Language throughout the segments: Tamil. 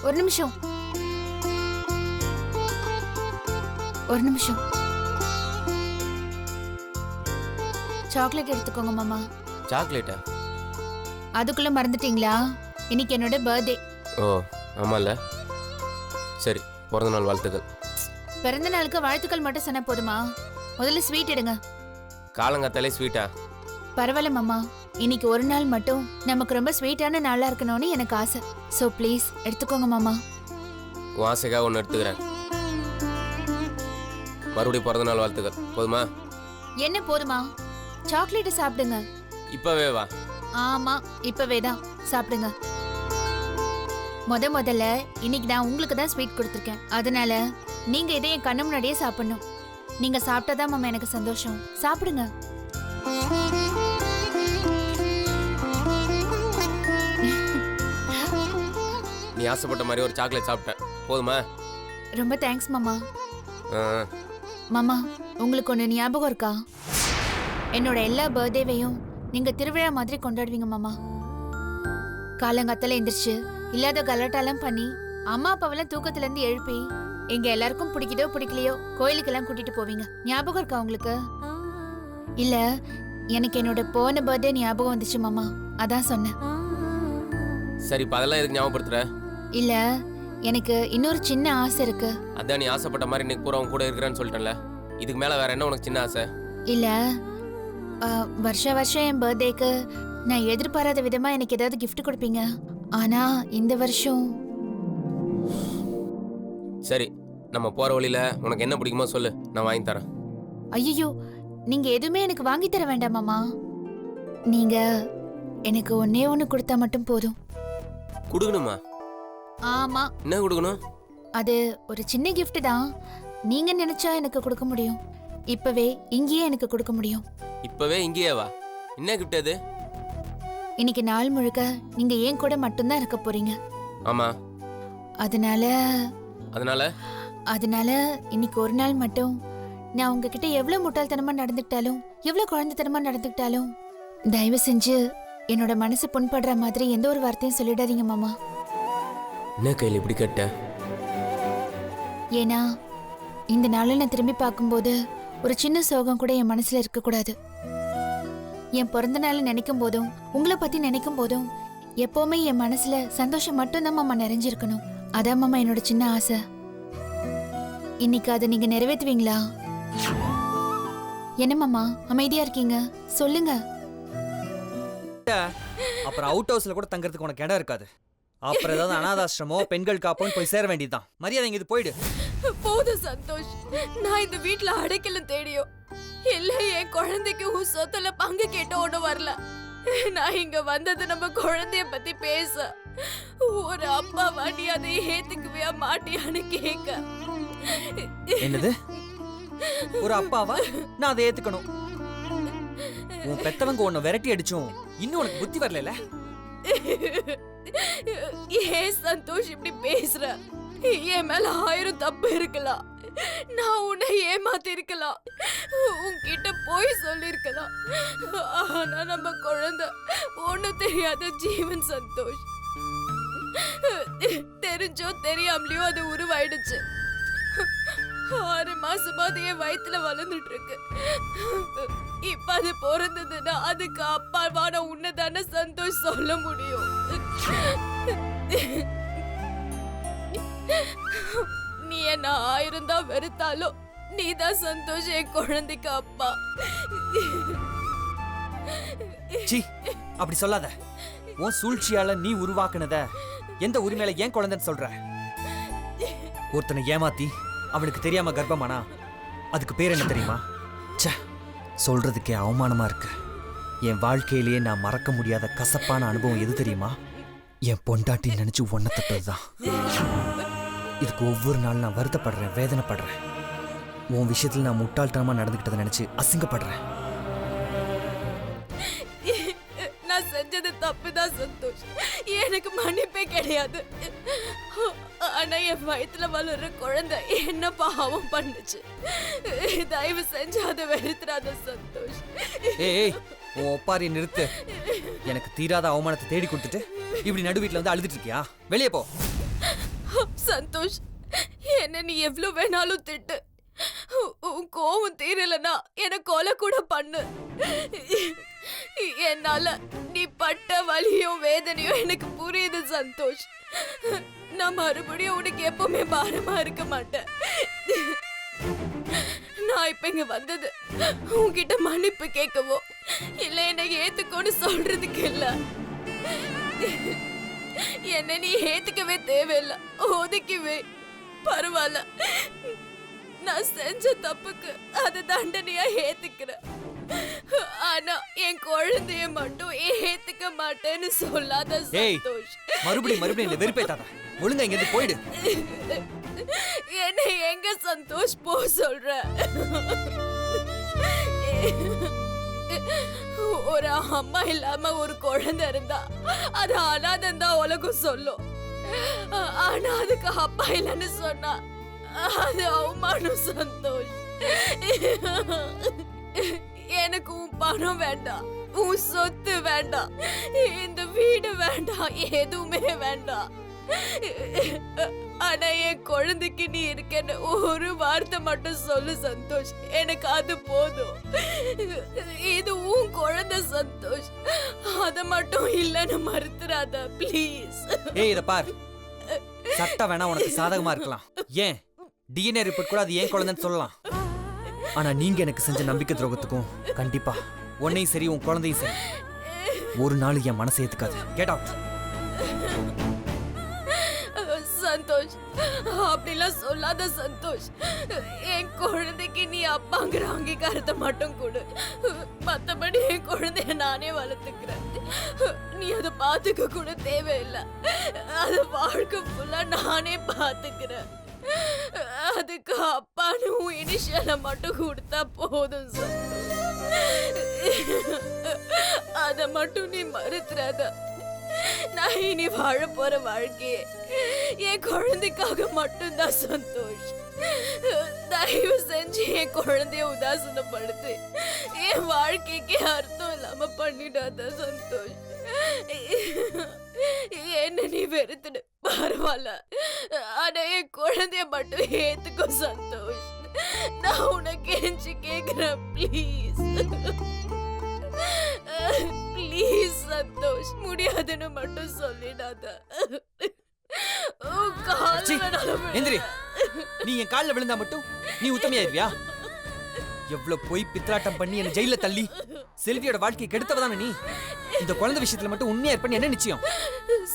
ஒரு நிமிஷம் ஒரு நிமிஷம். சாக்லேட் எடுத்துக்கோங்க மாமா. சாக்லேட்டா? அதுக்குள்ள மறந்துட்டீங்களா? இன்னைக்கு என்னோட பர்த்டே. ஓ ஆமால. சரி, பிறந்த நாள் வாழ்த்துக்கள். பிறந்த நாளுக்கு வாழ்த்துக்கள் மட்டும் சொன்னா போதுமா? முதல்ல ஸ்வீட் எடுங்க. காலங்காத்தாலே ஸ்வீட்டா? பரவாயில்ல மாமா, இன்னைக்கு ஒரு நாள் மட்டும் நமக்கு ரொம்ப ஸ்வீட்டான நாளா இருக்கணும்னு எனக்கு ஆசை. சோ ப்ளீஸ் எடுத்துக்கோங்க மாமா. உன் ஆசைக்காக ஒன்று எடுத்துக்கிறேன். மறுபடியும் பிறந்த நாள் வாழ்த்துக்கள். போதுமா? என்ன போதுமா? சாக்லேட் சாப்பிடுங்க. இப்பவே வா. ஆமா, இப்பவே தான் சாப்பிடுங்க. முதல்ல இன்னைக்கு நான் உங்களுக்கு தான் ஸ்வீட் கொடுத்துருக்கேன். அதனால நீங்க இதை என் கண்ணு முன்னாடியே சாப்பிடணும். நீங்க சாப்பிட்டாதான் மாமா எனக்கு சந்தோஷம். சாப்பிடுங்க. நீ ஆசைப்பட்ட மாதிரி ஒரு சாக்லேட் சாப்பிட்டேன். போதுமா? ரொம்ப தேங்க்ஸ் மாமா. ஆ. மாமா, உங்களுக்கு ஒன்று ஞாபகம் இருக்கா? என்னோட எல்லா பர்த்டேவையும் நீங்க திருவிழா மாதிரி கொண்டாடுவீங்க மாமா. காலங்காத்தால எந்திரிச்சு இல்லாத கலாட்டாலாம் பண்ணி அம்மா அப்பாவெல்லாம் தூக்கத்துல இருந்து எழுப்பி எங்க எல்லாருக்கும் பிடிக்குதோ பிடிக்கலையோ கோயிலுக்கெல்லாம் கூட்டிட்டு போவீங்க. ஞாபகம் இருக்கா உங்களுக்கு? இல்ல, எனக்கு என்னோட போன பர்த்டே ஞாபகம் வந்துச்சு மாமா, அதான் சொன்னேன். சரி, இப்ப அதெல்லாம் எதுக்கு ஞாபகப்படுத்துற? இல்ல, எனக்கு இன்னொரு சின்ன ஆசை இருக்கு. அதான் நீ ஆசைப்பட்ட மாதிரி இன்னைக்கு பூரா உன் கூட இருக்கிறேன்னு சொல்லிட்டேன்ல. இதுக்கு மேல வேற என்ன உனக்கு சின்ன ஆசை? இல்ல, வருஷம் என் பர்த்டேக்கு நான் எதிர்பாராத விதமா எனக்கு ஏதாவது கிஃப்ட் கொடுப்பீங்க. ஆனா இந்த வருஷம் சரி, நம்ம போற வழியில உனக்கு என்ன பிடிக்குமோ சொல்லு, நான் வாங்கி தரேன். ஐயோ, நீங்க எதுவுமே எனக்கு வாங்கி தர வேண்டாம் மாமா. நீங்க எனக்கு ஒன்னே ஒண்ணு கொடுத்தா மட்டும் போதும். கொடுக்கணுமா? ஆமா. என்ன கொடுக்கணும்? அது ஒரு சின்ன gift தான். நீங்க நினைச்சா எனக்கு கொடுக்க முடியும். இப்பவே இங்கேயே எனக்கு கொடுக்க முடியும். இப்பவே இங்கேயே வா. என்ன கிஃப்ட் அது? இன்னைக்கு நாள் முழுக்க நீங்க ஏன் கூட மட்டும்தான் இருக்க போறீங்க. ஆமா. அதனால அதனால இன்னைக்கு ஒரு நாள் மட்டும் நான் உங்ககிட்ட எவ்வளவு முட்டாள்தனமா நடந்துக்கிட்டாலும் எவ்வளவு குழந்தைத்தனமா நடந்துக்கிட்டாலும் தயவு செஞ்சு என்னோட மனசு புண்படுற மாதிரி எந்த ஒரு வார்த்தையும் சொல்லிடாதீங்க மாமா. என்ன கையில் இப்படி கேட்ட? ஏன்னா இந்த நாளை நான் திரும்பி பார்க்கும்போது ஒரு சின்ன சோகம் கூட என் மனசுல இருக்க கூடாது. என் பிறந்த நாளை நினைக்கும் போதும் உங்களை பத்தி நினைக்கும் போதும் எப்பவுமே என் மனசுல சந்தோஷம் மட்டும்தான் மாமா நிறைஞ்சிருக்கணும். அதான் மாமா என்னோட சின்ன ஆசை. இன்னைக்கு அதை நீங்க நிறைவேற்றுவீங்களா? என்ன மாமா அமைதியா இருக்கீங்க? சொல்லுங்க. அப்புறம் அவுட் ஹவுஸ்ல கூட தங்கறதுக்கு உனக்கு இடம் இருக்காது. அப்புறம் ஏதாவது அனாதாசிரமோ பெண்கள் காப்போன்னு போய் சேர வேண்டியதுதான். மரியாதை இங்க இது போயிடு. போதும் சந்தோஷ், நான் இந்த வீட்ல அடைக்கலம் தேடியோ இல்ல என் குழந்தைக்கு உன் சொத்துல பங்கு கேட்ட ஒண்ணும் வரல. நான் இங்க வந்தது நம்ம குழந்தைய பத்தி பேச. ஒரு அப்பாவா நீ அதை ஏத்துக்குவியா மாட்டியான்னு கேட்க. என்னது? ஒரு அப்பாவா நான் அதை ஏத்துக்கணும்? உன் பெத்தவங்க உன்னை விரட்டி அடிச்சும் இன்னும் உனக்கு புத்தி வரல. ஏன் சந்தோஷ் இப்படி பேசுற? என் மேல 1000 தப்பு இருக்கலாம். நான் உன்னை ஏமாத்தி இருக்கலாம், உன்கிட்ட போய் சொல்லிருக்கலாம். ஆனா நம்ம குழந்தை ஒண்ணு தெரியாத ஜீவன் சந்தோஷ். தெரிஞ்சோ தெரியாமலையோ அது உருவாயிடுச்சு. 6 மாசமா அது என் வயித்துல வளர்ந்துட்டு இருக்கு. இப்ப அது பிறந்ததுன்னா அதுக்கு அப்பாவான உன்னதான சந்தோஷ் சொல்ல முடியும். நீ என்ன 1000 தான் வெறுத்தாலும் நீதான் சந்தோஷ் என் குழந்தைக்கு அப்பா. சி, அப்படி சொல்லாத. உன் சூழ்ச்சியால நீ உருவாக்குனத எந்த உரிமையில ஏன் குழந்தைன்னு சொல்ற? ஒருத்தனை ஏமாத்தி அவனுக்கு தெரியாம கர்ப்பமானா அதுக்கு பேர் என்ன தெரியுமா? ச்சே, சொல்றதுக்கே அவமானமா இருக்கு. என் வாழ்க்கையிலேயே நான் மறக்க முடியாத கசப்பான அனுபவம் எது தெரியுமா? என் பொண்டாட்டி நினைச்சு ஒன்ன தட்டதுதான். இதுக்கு ஒவ்வொரு நாள் நான் வருத்தப்படுறேன், வேதனைப்படுறேன். உன் விஷயத்துல நான் முட்டாள்தனமா நடந்துக்கிட்டதை நினைச்சு அசிங்கப்படுறேன். நான் செஞ்சது தப்புதான் சந்தோஷ், எனக்கு மன்னிப்பே கிடையாது. ஆனா என் வயித்துல வளர்ற குழந்தை என்ன பாவம் பண்ணுச்சு? தயவு செஞ்சு அதை வெறுத்துறாத சந்தோஷ். ஏய், உன் ஒப்பாரியை நிறுத்து. எனக்கு தீராத அவமானத்தை தேடி கொடுத்துட்டு இப்படி நடு வீட்டுல வந்து அழுதுட்டு இருக்கியா? வெளியே போ. சந்தோஷ், என்ன நீ எவ்வளவு வேணாலும் திட்டு. உன் கோவம் தீரலனா என்ன கொலை கூட பண்ணு. என்னால நீ பட்ட வலியும் வேதனையும் எனக்கு புரியுது சந்தோஷ். நான் மறுபடியும் உனக்கு எப்பவுமே பாரமா இருக்க மாட்டேன். நான் இப்ப இங்க வந்தது உன்கிட்ட மன்னிப்பு கேட்கவோ இல்ல என்ன ஏத்துக்கோன்னு சொல்றதுக்கு இல்ல. என்ன நீ ஏத்துக்கவே தேவையில்லை, ஒதுக்கிவே பரவாயில்ல. நான் செஞ்ச தப்புக்கு அது தண்டனையா ஏத்துக்கிறேன். ஆனா என் குழந்தைய மட்டும் ஏத்துக்க மாட்டேன்னு சொல்லாத சந்தோஷ். மறுபடியும் இந்த வெறுப்பேத்தாத. ஒழுங்கா இங்க இருந்து போயிடு. என்ன எங்க சந்தோஷ் போ சொல்ற? ஒரு அம்மா இல்லாம ஒரு குழந்தை இருந்தா அது அனாதம் தான் உலகம் சொல்லும். ஆனா அதுக்கு அப்பா இல்லைன்னு சொன்னா அது அவமானம் சந்தோஷ். எனக்கு உன் பணம் வேண்டாம், உன் சொத்து வேண்டாம், இந்த வீடு வேண்டாம், எதுவுமே வேண்டாம். ஆனா என் குழந்தைக்கு நீ இருக்கன்னு ஒரு வார்த்தை மட்டும் சொல்லு சந்தோஷ். எனக்கு அது போதும். இது உன் குழந்தை சந்தோஷ், அத மட்டும் இல்லன்னு மறுத்துறாத ப்ளீஸ். ஏய் இத பார், சட்டம் வேணா உனக்கு சாதகமா இருக்கலாம். ஏன் டிஎன்ஏ ரிப்போர்ட் கூட அது ஏன் குழந்தைன்னு சொல்லலாம். ஆனா நீங்க எனக்கு செஞ்ச நம்பிக்கை துரோகத்துக்கும் கண்டிப்பா உன்னையும் சரி உன் குழந்தையும் சரி ஒரு நாள் என் மனசை ஏத்துக்காது. Get out. சந்தோஷ், அப்படிலாம் சொல்லாத சந்தோஷ். என் குழந்தைக்கு நீ அப்பாங்கிற அங்கீகாரத்தை மட்டும் கொடு. மத்தபடி என் குழந்தைய நானே வளர்த்துக்கிறேன். நீ அதை பாத்துக்க கூட தேவையில்லை. அது வாழ்க்கை ஃபுல்லா நானே பாத்துக்கிறேன். அதுக்கு அப்பான்னு உன் இனிஷியலை மட்டும் கொடுத்தா போதும் சந்தோஷ். அத மட்டும் நீ மறுத்துறாத. நான் இனி வாழ போற வாழ்க்கையே என் குழந்தைக்காக மட்டும்தான் சந்தோஷ். தயவு செஞ்சு என் குழந்தைய உதாசனப்படுத்து என் வாழ்க்கைக்கு அர்த்தம் இல்லாம பண்ணிடாத சந்தோஷ். என்ன நீ வெறுத்துடு பரவாயில்ல, ஆனா என் குழந்தைய மட்டும் ஏத்துக்கோ சந்தோஷ். நான் உனக்கு கெஞ்சி கேக்குறேன் ப்ளீஸ் ப்ளீஸ் சந்தோஷ். முடியாதுன்னு மட்டும் சொல்லிடாத. எந்திரி. நீ என் காலில் விழுந்தா மட்டும் நீ உத்தமையாயிருவியா? எவ்வளவு போய் பித்ராட்டம் பண்ணி என்ன ஜெயில தள்ளி செல்வியோட வாழ்க்கையை கெடுத்தவதானே நீ. இந்த குழந்தை விஷயத்துல மட்டும் உண்மையா இருப்பேன்னு என்ன நிச்சயம்?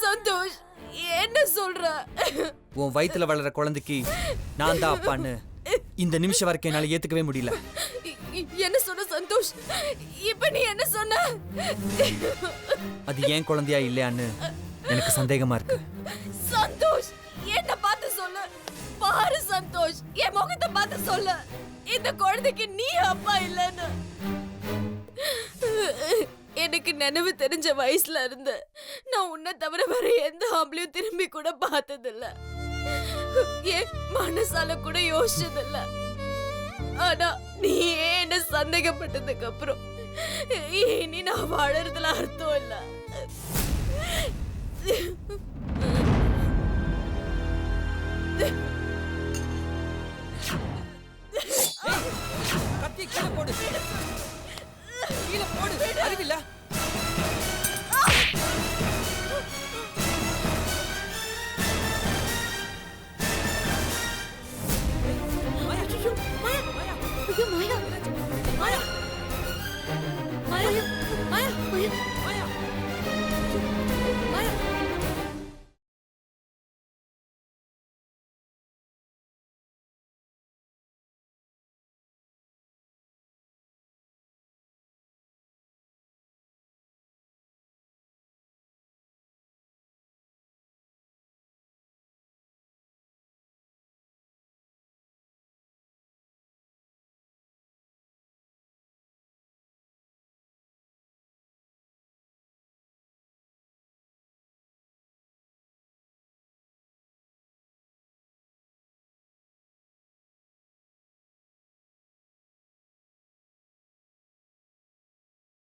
சந்தோஷ் என்ன சொல்ற? உன் வயித்துல வளர குழந்தைக்கு நான் தான் அப்பான்னு இந்த நிமிஷம் வரைக்கும் என்னால ஏத்துக்கவே முடியல. என்ன சொன்ன சந்தோஷ்? இப்ப நீ என்ன சொன்ன? அது ஏன் குழந்தையா இல்லையான்னு எனக்கு சந்தேகமா இருக்கு. சந்தோஷ் என்ன பார்த்து சொல்லு. பாரு சந்தோஷ், என் முகத்தை பார்த்து சொல்லு. இந்த குழந்தைக்கு நீ அப்பா இல்லன்னு. எனக்கு நினைவு தெரிஞ்ச வயசுல இருந்து நான் உன்னை தவிர வேற எந்த ஆம்பளையும் திரும்பி கூட பார்த்ததில்ல. என் மனசால கூட யோசிச்சதில்ல. ஆனா நீ என்ன சந்தேகப்பட்டதுக்கு அப்புறம் இனி நான் வாழறதுல அர்த்தம் இல்ல.